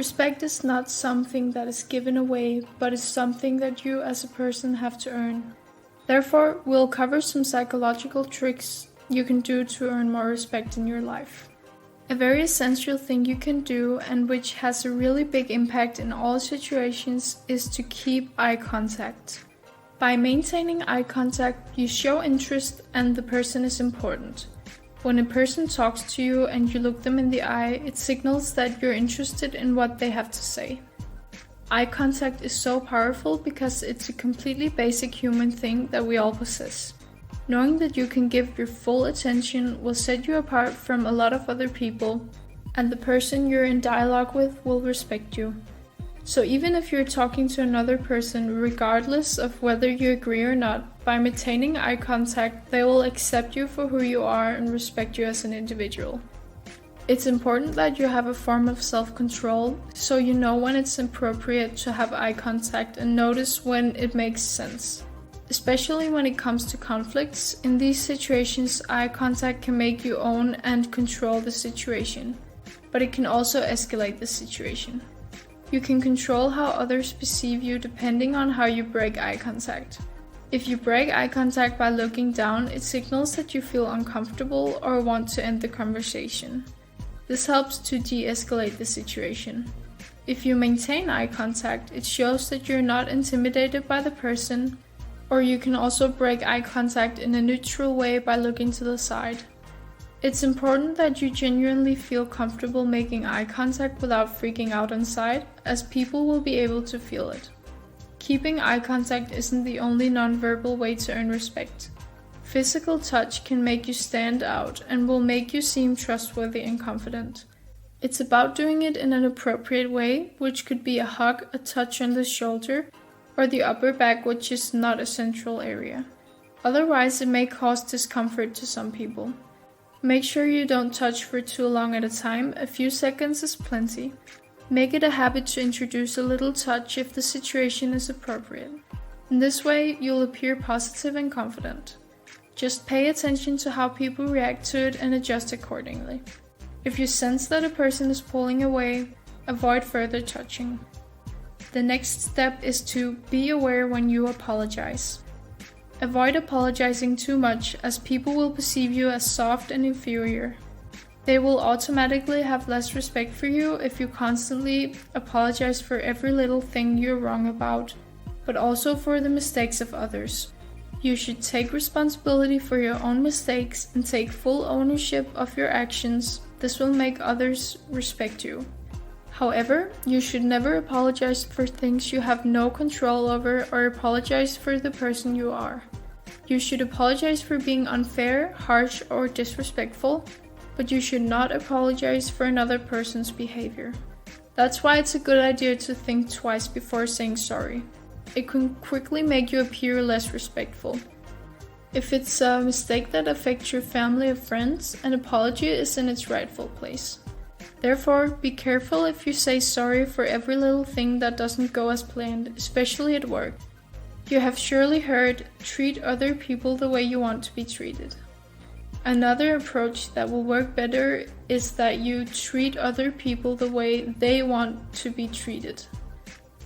Respect is not something that is given away, but is something that you as a person have to earn. Therefore, we'll cover some psychological tricks you can do to earn more respect in your life. A very essential thing you can do, and which has a really big impact in all situations, is to keep eye contact. By maintaining eye contact, you show interest and the person is important. When a person talks to you and you look them in the eye, it signals that you're interested in what they have to say. Eye contact is so powerful because it's a completely basic human thing that we all possess. Knowing that you can give your full attention will set you apart from a lot of other people, and the person you're in dialogue with will respect you. So even if you're talking to another person, regardless of whether you agree or not, by maintaining eye contact, they will accept you for who you are and respect you as an individual. It's important that you have a form of self-control, so you know when it's appropriate to have eye contact and notice when it makes sense. Especially when it comes to conflicts, in these situations, eye contact can make you own and control the situation, but it can also escalate the situation. You can control how others perceive you depending on how you break eye contact. If you break eye contact by looking down, it signals that you feel uncomfortable or want to end the conversation. This helps to de-escalate the situation. If you maintain eye contact, it shows that you're not intimidated by the person, or you can also break eye contact in a neutral way by looking to the side. It's important that you genuinely feel comfortable making eye contact without freaking out inside, as people will be able to feel it. Keeping eye contact isn't the only nonverbal way to earn respect. Physical touch can make you stand out and will make you seem trustworthy and confident. It's about doing it in an appropriate way, which could be a hug, a touch on the shoulder, or the upper back, which is not a central area. Otherwise, it may cause discomfort to some people. Make sure you don't touch for too long at a time, a few seconds is plenty. Make it a habit to introduce a little touch if the situation is appropriate. In this way, you'll appear positive and confident. Just pay attention to how people react to it and adjust accordingly. If you sense that a person is pulling away, avoid further touching. The next step is to be aware when you apologize. Avoid apologizing too much, as people will perceive you as soft and inferior. They will automatically have less respect for you if you constantly apologize for every little thing you're wrong about, but also for the mistakes of others. You should take responsibility for your own mistakes and take full ownership of your actions. This will make others respect you. However, you should never apologize for things you have no control over or apologize for the person you are. You should apologize for being unfair, harsh, or disrespectful, but you should not apologize for another person's behavior. That's why it's a good idea to think twice before saying sorry. It can quickly make you appear less respectful. If it's a mistake that affects your family or friends, an apology is in its rightful place. Therefore, be careful if you say sorry for every little thing that doesn't go as planned, especially at work. You have surely heard, treat other people the way you want to be treated. Another approach that will work better is that you treat other people the way they want to be treated.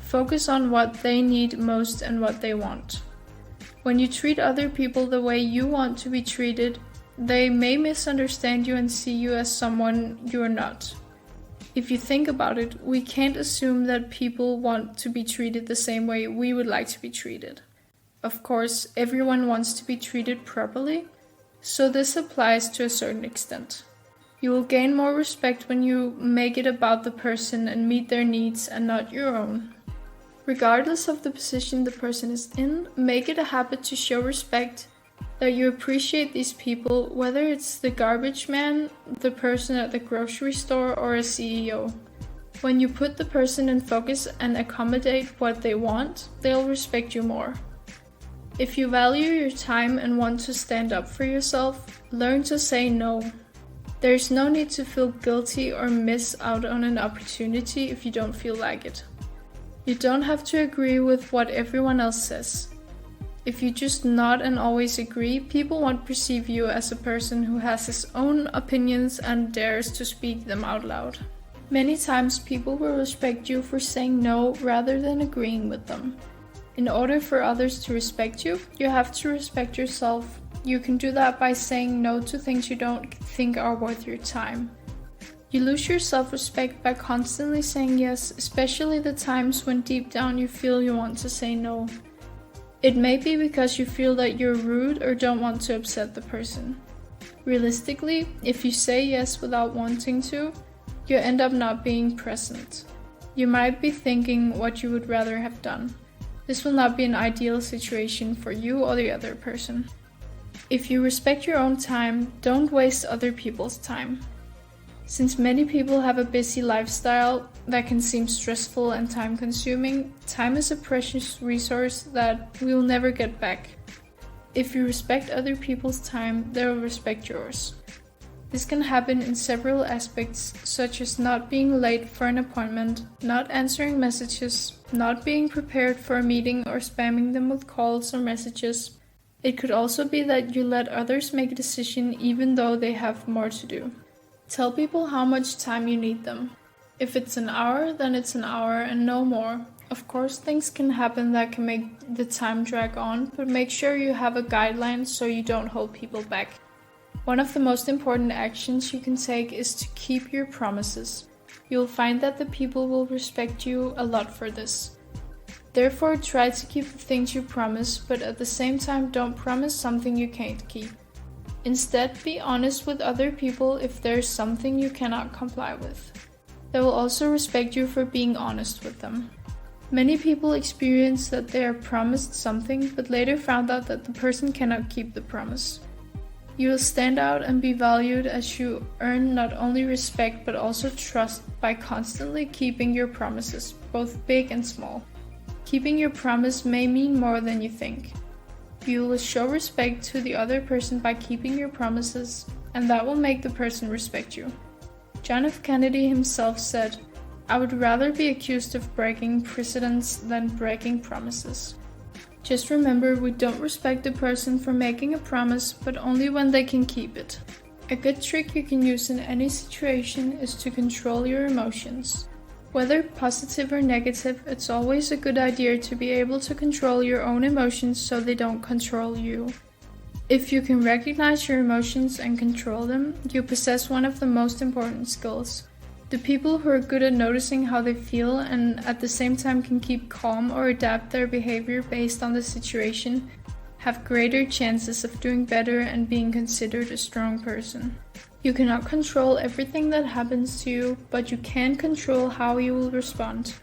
Focus on what they need most and what they want. When you treat other people the way you want to be treated, they may misunderstand you and see you as someone you're not. If you think about it, we can't assume that people want to be treated the same way we would like to be treated. Of course, everyone wants to be treated properly, so this applies to a certain extent. You will gain more respect when you make it about the person and meet their needs and not your own. Regardless of the position the person is in, make it a habit to show respect, that you appreciate these people, whether it's the garbage man, the person at the grocery store, or a CEO. When you put the person in focus and accommodate what they want, they'll respect you more. If you value your time and want to stand up for yourself, learn to say no. There's no need to feel guilty or miss out on an opportunity if you don't feel like it. You don't have to agree with what everyone else says. If you just nod and always agree, people won't perceive you as a person who has his own opinions and dares to speak them out loud. Many times people will respect you for saying no rather than agreeing with them. In order for others to respect you, you have to respect yourself. You can do that by saying no to things you don't think are worth your time. You lose your self-respect by constantly saying yes, especially the times when deep down you feel you want to say no. It may be because you feel that you're rude or don't want to upset the person. Realistically, if you say yes without wanting to, you end up not being present. You might be thinking what you would rather have done. This will not be an ideal situation for you or the other person. If you respect your own time, don't waste other people's time. Since many people have a busy lifestyle that can seem stressful and time-consuming, time is a precious resource that we will never get back. If you respect other people's time, they will respect yours. This can happen in several aspects, such as not being late for an appointment, not answering messages, not being prepared for a meeting or spamming them with calls or messages. It could also be that you let others make a decision even though they have more to do. Tell people how much time you need them. If it's an hour, then it's an hour and no more. Of course, things can happen that can make the time drag on, but make sure you have a guideline so you don't hold people back. One of the most important actions you can take is to keep your promises. You'll find that the people will respect you a lot for this. Therefore, try to keep the things you promise, but at the same time don't promise something you can't keep. Instead, be honest with other people if there's something you cannot comply with. They will also respect you for being honest with them. Many people experience that they are promised something, but later found out that the person cannot keep the promise. You will stand out and be valued as you earn not only respect but also trust by constantly keeping your promises, both big and small. Keeping your promise may mean more than you think. You will show respect to the other person by keeping your promises, and that will make the person respect you. John F. Kennedy himself said, "I would rather be accused of breaking precedents than breaking promises." Just remember, we don't respect a person for making a promise, but only when they can keep it. A good trick you can use in any situation is to control your emotions. Whether positive or negative, it's always a good idea to be able to control your own emotions so they don't control you. If you can recognize your emotions and control them, you possess one of the most important skills. The people who are good at noticing how they feel and at the same time can keep calm or adapt their behavior based on the situation have greater chances of doing better and being considered a strong person. You cannot control everything that happens to you, but you can control how you will respond.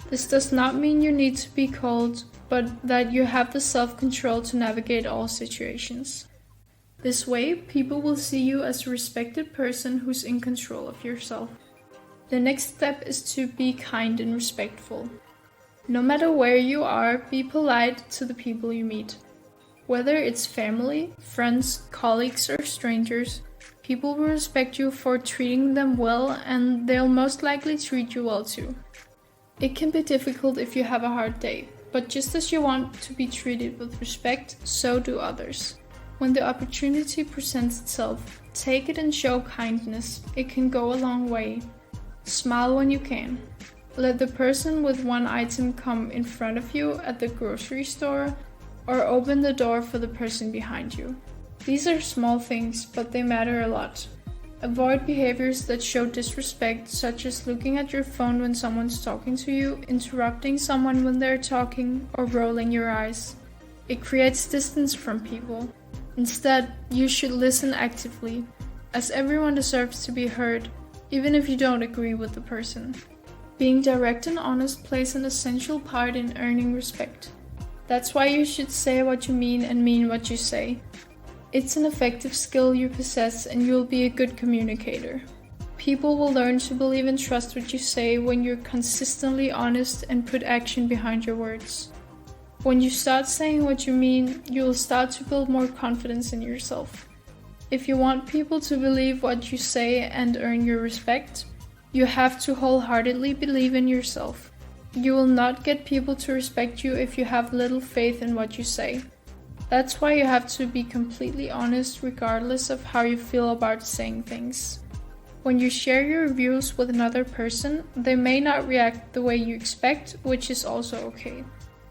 This does not mean you need to be cold, but that you have the self-control to navigate all situations. This way, people will see you as a respected person who's in control of yourself. The next step is to be kind and respectful. No matter where you are, be polite to the people you meet. Whether it's family, friends, colleagues, or strangers, people will respect you for treating them well, and they'll most likely treat you well too. It can be difficult if you have a hard day, but just as you want to be treated with respect, so do others. When the opportunity presents itself, take it and show kindness. It can go a long way. Smile when you can. Let the person with one item come in front of you at the grocery store, or open the door for the person behind you. These are small things, but they matter a lot. Avoid behaviors that show disrespect, such as looking at your phone when someone's talking to you, interrupting someone when they're talking, or rolling your eyes. It creates distance from people. Instead, you should listen actively, as everyone deserves to be heard, even if you don't agree with the person. Being direct and honest plays an essential part in earning respect. That's why you should say what you mean and mean what you say. It's an effective skill you possess, and you'll be a good communicator. People will learn to believe and trust what you say when you're consistently honest and put action behind your words. When you start saying what you mean, you'll start to build more confidence in yourself. If you want people to believe what you say and earn your respect, you have to wholeheartedly believe in yourself. You will not get people to respect you if you have little faith in what you say. That's why you have to be completely honest regardless of how you feel about saying things. When you share your reviews with another person, they may not react the way you expect, which is also okay.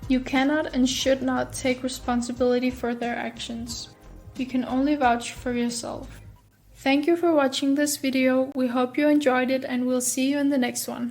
You cannot and should not take responsibility for their actions. You can only vouch for yourself. Thank you for watching this video. We hope you enjoyed it and we'll see you in the next one.